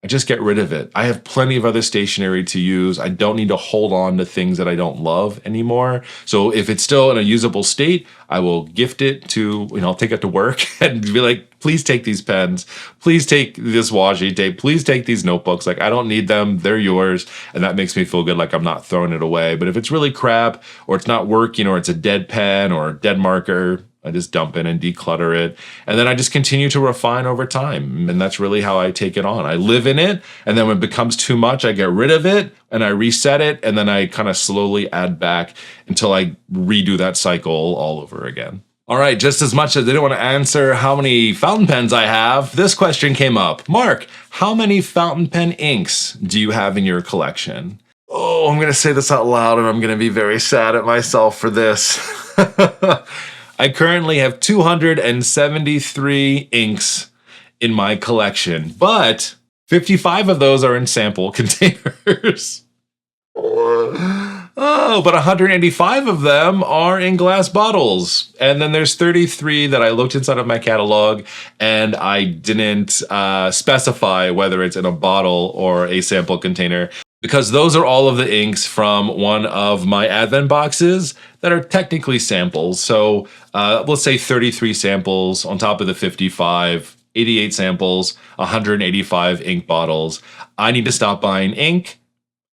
I just get rid of it. I have plenty of other stationery to use. I don't need to hold on to things that I don't love anymore. So if it's still in a usable state, I will gift it to, I'll take it to work and be like, please take these pens. Please take this washi tape. Please take these notebooks. Like, I don't need them. They're yours. And that makes me feel good. Like I'm not throwing it away. But if it's really crap or it's not working or it's a dead pen or a dead marker, I just dump it and declutter it. And then I just continue to refine over time. And that's really how I take it on. I live in it. And then when it becomes too much, I get rid of it and I reset it. And then I kind of slowly add back until I redo that cycle all over again. All right, just as much as I didn't want to answer how many fountain pens I have, this question came up. Mark, how many fountain pen inks do you have in your collection? Oh, I'm going to say this out loud and I'm going to be very sad at myself for this. I currently have 273 inks in my collection, but 55 of those are in sample containers. Oh, but 185 of them are in glass bottles. And then there's 33 that I looked inside of my catalog and I didn't specify whether it's in a bottle or a sample container, because those are all of the inks from one of my Advent boxes that are technically samples. So let's say 33 samples on top of the 55, 88 samples, 185 ink bottles. I need to stop buying ink.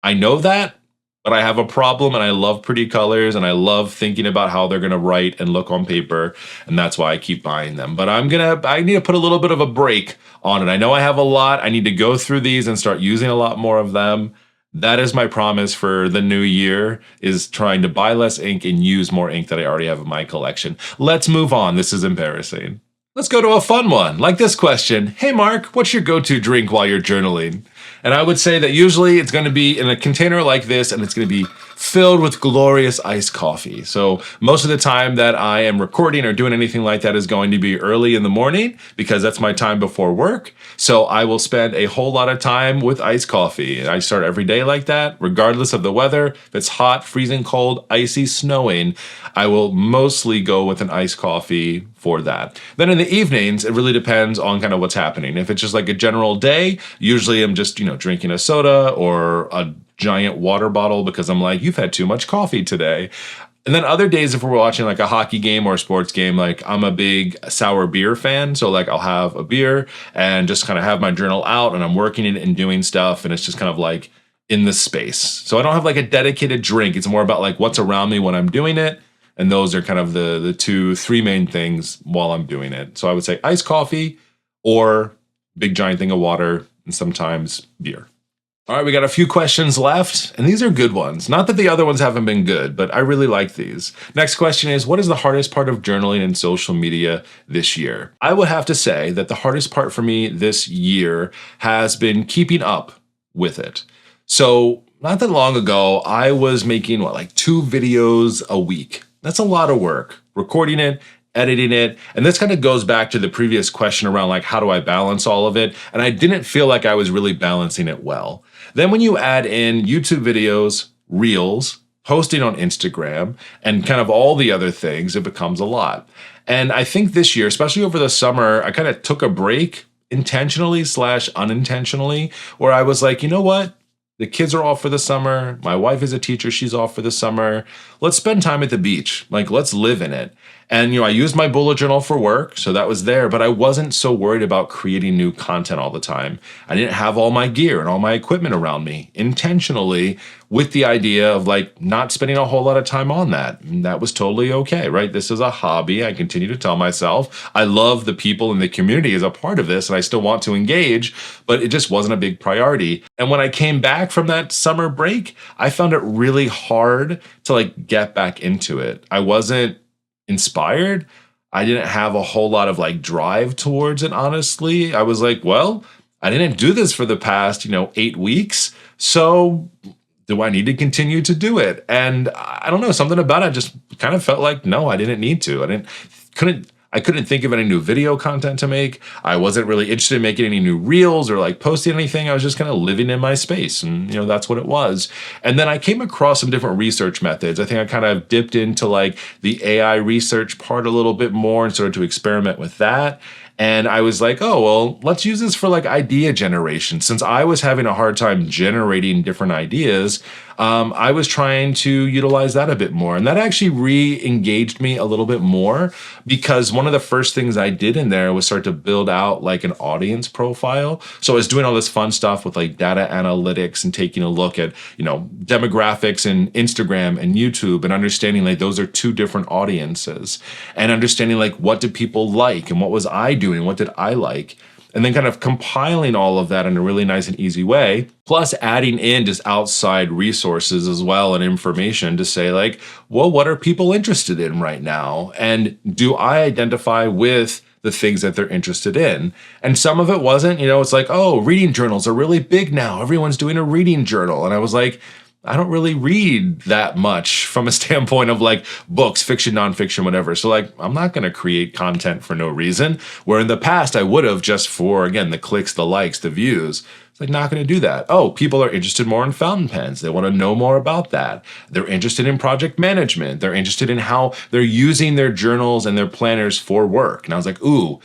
I know that, but I have a problem, and I love pretty colors and I love thinking about how they're gonna write and look on paper, and that's why I keep buying them. But I need to put a little bit of a break on it. I know I have a lot. I need to go through these and start using a lot more of them. That is my promise for the new year, is trying to buy less ink and use more ink that I already have in my collection. Let's move on. This is embarrassing. Let's go to a fun one, like this question. Hey Mark, what's your go-to drink while you're journaling? And I would say that usually it's going to be in a container like this, and it's going to be filled with glorious iced coffee. So most of the time that I am recording or doing anything like that is going to be early in the morning, because that's my time before work. So I will spend a whole lot of time with iced coffee. And I start every day like that, regardless of the weather. If it's hot, freezing cold, icy, snowing, I will mostly go with an iced coffee for that. Then in the evenings, it really depends on kind of what's happening. If it's just like a general day, usually I'm just, drinking a soda or a giant water bottle, because I'm like, you've had too much coffee today. And then other days, if we're watching like a hockey game or a sports game, like I'm a big sour beer fan. So like I'll have a beer and just kind of have my journal out, and I'm working in it and doing stuff. And it's just kind of like in the space. So I don't have like a dedicated drink. It's more about like what's around me when I'm doing it. And those are kind of the three main things while I'm doing it. So I would say iced coffee or big giant thing of water, and sometimes beer. All right, we got a few questions left, and these are good ones. Not that the other ones haven't been good, but I really like these. Next question is, what is the hardest part of journaling and social media this year? I would have to say that the hardest part for me this year has been keeping up with it. So not that long ago, I was making, like 2 videos a week. That's a lot of work, recording it, editing it. And this kind of goes back to the previous question around like, how do I balance all of it? And I didn't feel like I was really balancing it well. Then when you add in YouTube videos, reels, posting on Instagram, and kind of all the other things, it becomes a lot. And I think this year, especially over the summer, I kind of took a break intentionally/unintentionally, where I was like, you know what? The kids are off for the summer. My wife is a teacher. She's off for the summer. Let's spend time at the beach. Like, let's live in it. And, I used my bullet journal for work, so that was there, but I wasn't so worried about creating new content all the time. I didn't have all my gear and all my equipment around me intentionally, with the idea of like not spending a whole lot of time on that. And that was totally okay, right? This is a hobby. I continue to tell myself I love the people in the community as a part of this, and I still want to engage, but it just wasn't a big priority. And when I came back from that summer break, I found it really hard to like get back into it. I wasn't inspired. I didn't have a whole lot of like drive towards it, honestly. I was like, well, I didn't do this for the past, 8 weeks. So do I need to continue to do it? And I don't know, something about it just kind of felt like, no, I didn't need to. I couldn't think of any new video content to make. I wasn't really interested in making any new reels or like posting anything. I was just kind of living in my space, and that's what it was. And then I came across some different research methods. I think I kind of dipped into like the AI research part a little bit more and started to experiment with that. And I was like, oh, well, let's use this for like idea generation. Since I was having a hard time generating different ideas, I was trying to utilize that a bit more. And that actually re-engaged me a little bit more, because one of the first things I did in there was start to build out like an audience profile. So I was doing all this fun stuff with like data analytics and taking a look at, demographics in Instagram and YouTube, and understanding like those are 2 different audiences, and understanding like what did people like and what was I doing, what did I like. and then kind of compiling all of that in a really nice and easy way, plus adding in just outside resources as well and information to say like, well, what are people interested in right now? And do I identify with the things that they're interested in? And some of it wasn't, it's like, oh, reading journals are really big now. Everyone's doing a reading journal. And I was like, I don't really read that much from a standpoint of like books, fiction, nonfiction, whatever. So like, I'm not going to create content for no reason, where in the past I would have just for, again, the clicks, the likes, the views. It's like not going to do that. Oh, people are interested more in fountain pens. They want to know more about that. They're interested in project management. They're interested in how they're using their journals and their planners for work. And I was like, ooh,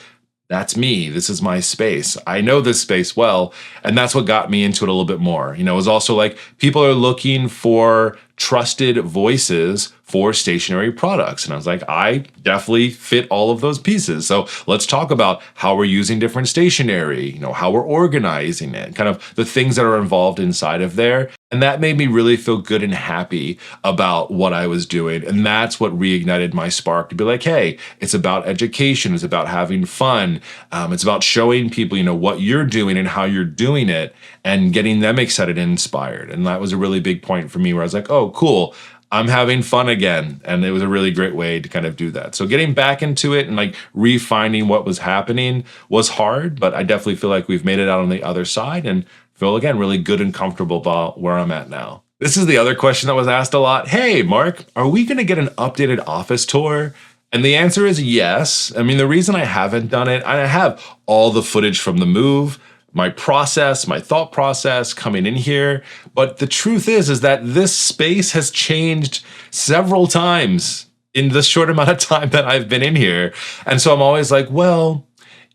that's me. This is my space. I know this space well. And that's what got me into it a little bit more. It was also like people are looking for trusted voices for stationery products. And I was like, I definitely fit all of those pieces. So let's talk about how we're using different stationery, how we're organizing it, kind of the things that are involved inside of there. And that made me really feel good and happy about what I was doing. And that's what reignited my spark to be like, hey, it's about education. It's about having fun. It's about showing people, what you're doing and how you're doing it and getting them excited and inspired. And that was a really big point for me where I was like, oh, cool. I'm having fun again. And it was a really great way to kind of do that. So getting back into it and like refining what was happening was hard, but I definitely feel like we've made it out on the other side and feel, again, really good and comfortable about where I'm at now. This is the other question that was asked a lot. Hey, Mark, are we going to get an updated office tour? And the answer is yes. I mean, the reason I haven't done it, I have all the footage from the move, my process, my thought process coming in here. But the truth is that this space has changed several times in the short amount of time that I've been in here. And so I'm always like, well,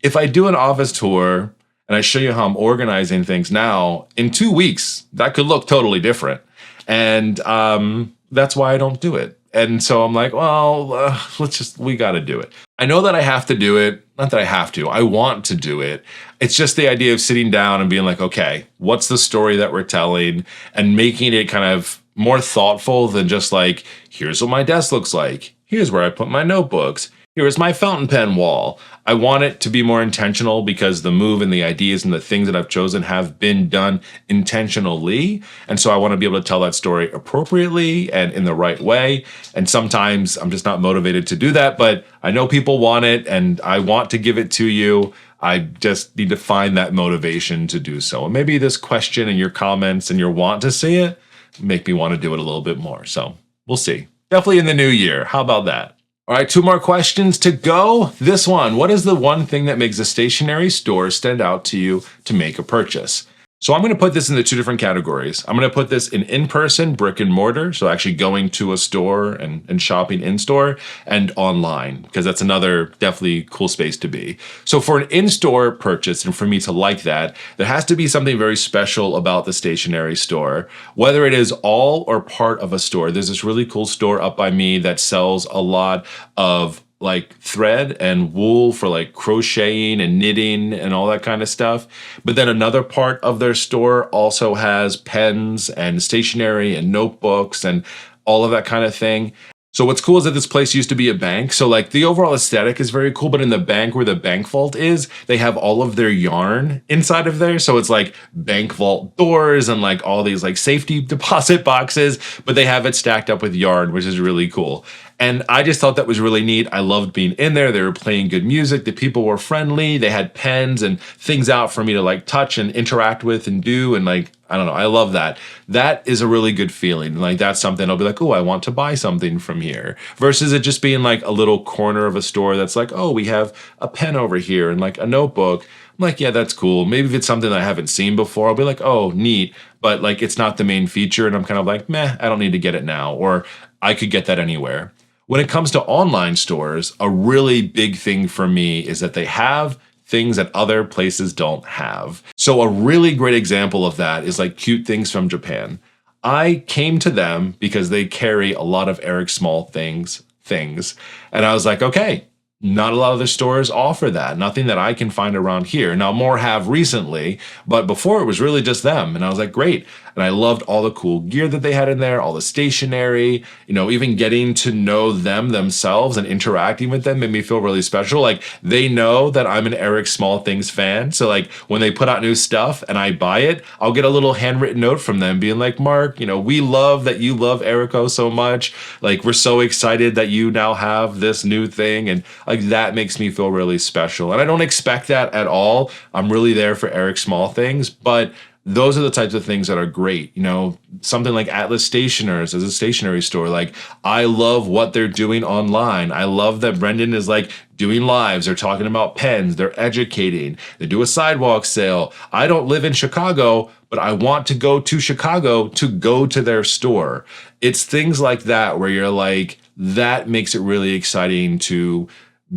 if I do an office tour and I show you how I'm organizing things now, in 2 weeks, that could look totally different. And that's why I don't do it. And so I'm like, well, we got to do it. I know that I have to do it. Not that I have to, I want to do it. It's just the idea of sitting down and being like, okay, what's the story that we're telling and making it kind of more thoughtful than just like, here's what my desk looks like. Here's where I put my notebooks. Here's my fountain pen wall. I want it to be more intentional because the move and the ideas and the things that I've chosen have been done intentionally. And so I want to be able to tell that story appropriately and in the right way. And sometimes I'm just not motivated to do that, but I know people want it and I want to give it to you. I just need to find that motivation to do so. And maybe this question and your comments and your want to see it make me want to do it a little bit more. So we'll see. Definitely in the new year. How about that? All right, 2 more questions to go. This one, what is the one thing that makes a stationery store stand out to you to make a purchase? So I'm going to put this into 2 different categories. I'm going to put this in-person, brick and mortar, so actually going to a store and shopping in-store, and online, because that's another definitely cool space to be. So for an in-store purchase, and for me to like that, there has to be something very special about the stationery store, whether it is all or part of a store. There's this really cool store up by me that sells a lot of like thread and wool for like crocheting and knitting and all that kind of stuff. But then another part of their store also has pens and stationery and notebooks and all of that kind of thing. So what's cool is that this place used to be a bank. So like the overall aesthetic is very cool, but in the bank where the bank vault is, they have all of their yarn inside of there. So it's like bank vault doors and like all these like safety deposit boxes, but they have it stacked up with yarn, which is really cool. And I just thought that was really neat. I loved being in there. They were playing good music. The people were friendly. They had pens and things out for me to like touch and interact with and do. And like, I don't know, I love that. That is a really good feeling. Like that's something I'll be like, oh, I want to buy something from here. Versus it just being like a little corner of a store that's like, oh, we have a pen over here and like a notebook. I'm like, yeah, that's cool. Maybe if it's something that I haven't seen before, I'll be like, oh, neat. But like, it's not the main feature. And I'm kind of like, meh, I don't need to get it now. Or I could get that anywhere. When it comes to online stores, a really big thing for me is that they have things that other places don't have. So a really great example of that is like Cute Things from Japan. I came to them because they carry a lot of Eric Small things. And I was like, okay, not a lot of the stores offer that. Nothing that I can find around here. Now, more have recently, but before it was really just them. And I was like, great. And I loved all the cool gear that they had in there, all the stationery, you know, even getting to know them themselves and interacting with them made me feel really special. Like, they know that I'm an Eric Small Things fan. So like when they put out new stuff and I buy it, I'll get a little handwritten note from them being like, Mark, you know, we love that you love Erico so much. Like, we're so excited that you now have this new thing. And like, that makes me feel really special. And I don't expect that at all. I'm really there for Eric Small Things, but those are the types of things that are great. You know, something like Atlas Stationers as a stationery store. Like, I love what they're doing online. I love that Brendan is like doing lives. They're talking about pens. They're educating. They do a sidewalk sale. I don't live in Chicago, but I want to go to Chicago to go to their store. It's things like that where you're like, that makes it really exciting to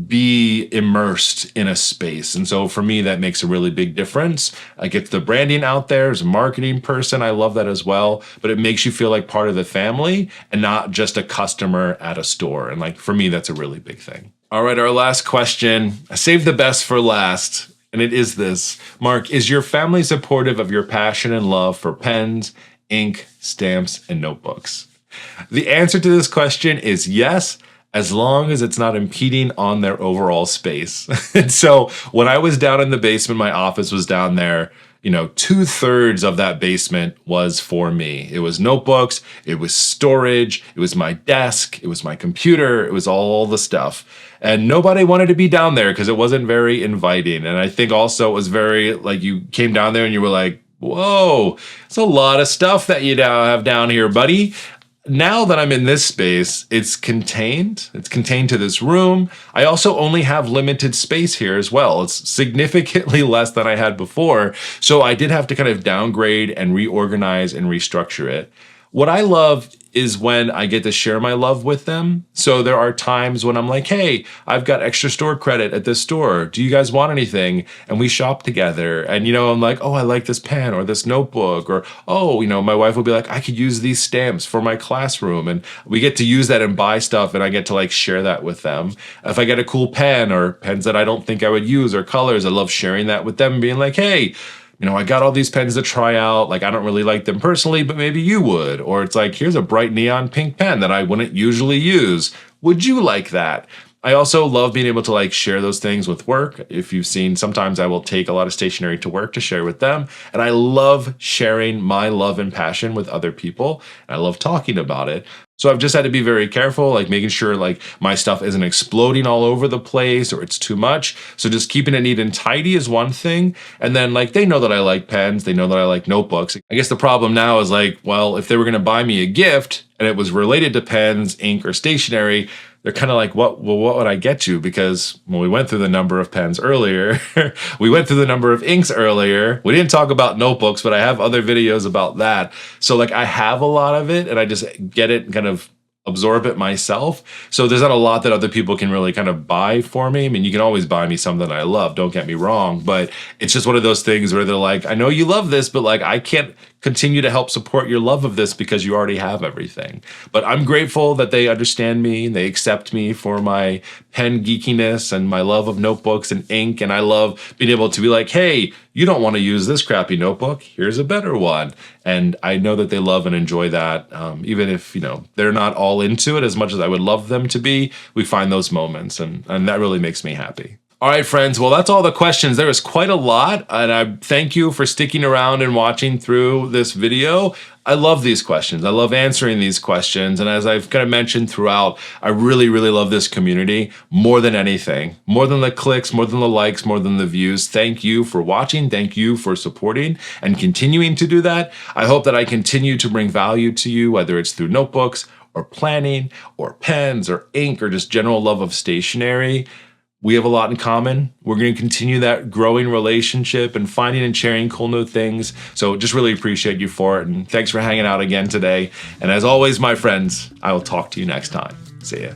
be immersed in a space. And so for me, that makes a really big difference. I get the branding out there as a marketing person. I love that as well, but it makes you feel like part of the family and not just a customer at a store. And like, for me, that's a really big thing. All right, our last question. I saved the best for last, and it is this. Mark, is your family supportive of your passion and love for pens, ink, stamps, and notebooks? The answer to this question is yes, as long as it's not impeding on their overall space. And so when I was down in the basement, my office was down there, you know, 2/3 of that basement was for me. It was notebooks, it was storage, it was my desk, it was my computer, it was all the stuff. And nobody wanted to be down there because it wasn't very inviting. And I think also it was very, like, you came down there and you were like, whoa, it's a lot of stuff that you now have down here, buddy. Now that I'm in this space, it's contained. It's contained to this room. I also only have limited space here as well. It's significantly less than I had before. So I did have to kind of downgrade and reorganize and restructure it. What I love is when I get to share my love with them. So there are times when I'm like, hey, I've got extra store credit at this store. Do you guys want anything? And we shop together. And, you know, I'm like, oh, I like this pen or this notebook. Or, oh, you know, my wife will be like, I could use these stamps for my classroom. And we get to use that and buy stuff. And I get to like share that with them. If I get a cool pen or pens that I don't think I would use or colors, I love sharing that with them and being like, hey, you know, I got all these pens to try out. Like, I don't really like them personally, but maybe you would. Or it's like, here's a bright neon pink pen that I wouldn't usually use. Would you like that? I also love being able to like share those things with work. If you've seen, sometimes I will take a lot of stationery to work to share with them. And I love sharing my love and passion with other people. And I love talking about it. So I've just had to be very careful, like making sure like my stuff isn't exploding all over the place or it's too much. So just keeping it neat and tidy is one thing. And then like, they know that I like pens. They know that I like notebooks. I guess the problem now is like, well, if they were going to buy me a gift and it was related to pens, ink, or stationery, they're kind of like, what would I get you? Because when we went through the number of pens earlier, we went through the number of inks earlier. We didn't talk about notebooks, but I have other videos about that. So like, I have a lot of it and I just get it and kind of absorb it myself. So there's not a lot that other people can really kind of buy for me. I mean, you can always buy me something I love, don't get me wrong, but it's just one of those things where they're like, I know you love this, but like, I can't continue to help support your love of this because you already have everything. But I'm grateful that they understand me and they accept me for my pen geekiness and my love of notebooks and ink. And I love being able to be like, hey, you don't want to use this crappy notebook. Here's a better one. And I know that they love and enjoy that. Even if, you know, they're not all into it as much as I would love them to be, we find those moments and that really makes me happy. All right, friends. Well, that's all the questions. There is quite a lot, and I thank you for sticking around and watching through this video. I love these questions. I love answering these questions, and as I've kind of mentioned throughout, I really, really love this community more than anything, more than the clicks, more than the likes, more than the views. Thank you for watching. Thank you for supporting and continuing to do that. I hope that I continue to bring value to you, whether it's through notebooks or planning or pens or ink or just general love of stationery. We have a lot in common. We're going to continue that growing relationship and finding and sharing cool new things. So just really appreciate you for it. And thanks for hanging out again today. And as always, my friends, I will talk to you next time. See ya.